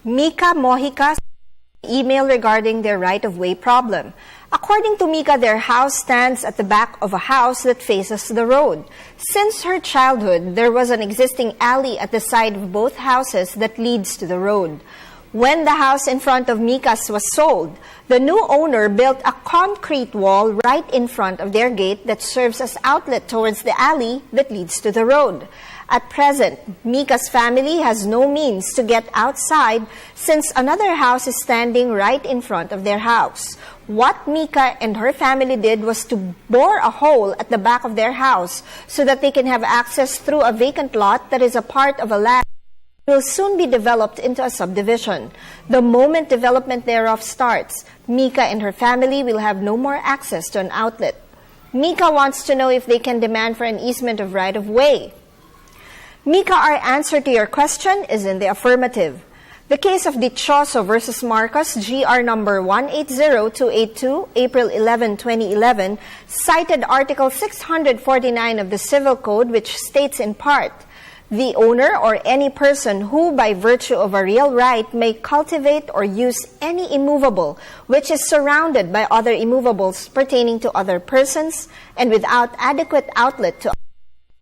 Mica Mojica email regarding their right-of-way problem. According to Mica, their house stands at the back of a house that faces the road. Since her childhood, there was an existing alley at the side of both houses that leads to the road. When the house in front of Mica's was sold, the new owner built a concrete wall right in front of their gate that serves as outlet towards the alley that leads to the road. At present, Mica's family has no means to get outside since another house is standing right in front of their house. What Mica and her family did was to bore a hole at the back of their house so that they can have access through a vacant lot that is a part of a land that will soon be developed into a subdivision. The moment development thereof starts, Mica and her family will have no more access to an outlet. Mica wants to know if they can demand for an easement of right-of-way. Mica, our answer to your question is in the affirmative. The case of Dichoso versus Marcos, GR number 180282, April 11, 2011, cited Article 649 of the Civil Code, which states in part, the owner or any person who, by virtue of a real right, may cultivate or use any immovable which is surrounded by other immovables pertaining to other persons and without adequate outlet to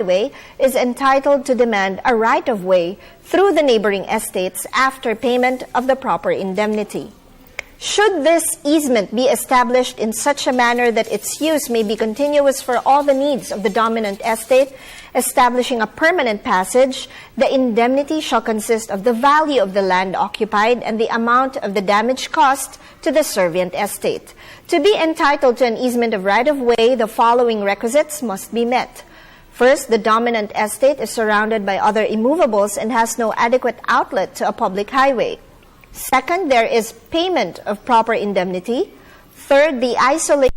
way is entitled to demand a right-of-way through the neighboring estates after payment of the proper indemnity. Should this easement be established in such a manner that its use may be continuous for all the needs of the dominant estate, establishing a permanent passage, the indemnity shall consist of the value of the land occupied and the amount of the damage caused to the servient estate. To be entitled to an easement of right-of-way, the following requisites must be met. First, the dominant estate is surrounded by other immovables and has no adequate outlet to a public highway. Second, there is payment of proper indemnity. Third, the isolation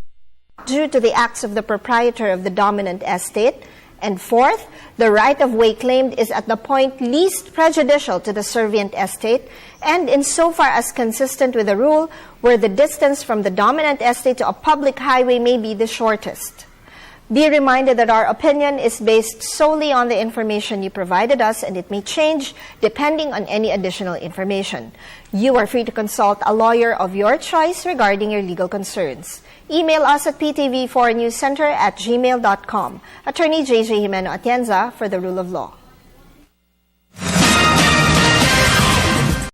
due to the acts of the proprietor of the dominant estate. And fourth, the right-of-way claimed is at the point least prejudicial to the servient estate and insofar as consistent with the rule where the distance from the dominant estate to a public highway may be the shortest. Be reminded that our opinion is based solely on the information you provided us and it may change depending on any additional information. You are free to consult a lawyer of your choice regarding your legal concerns. Email us at ptv4newscenter@gmail.com. Attorney J.J. Jimeno Atienza for the Rule of Law.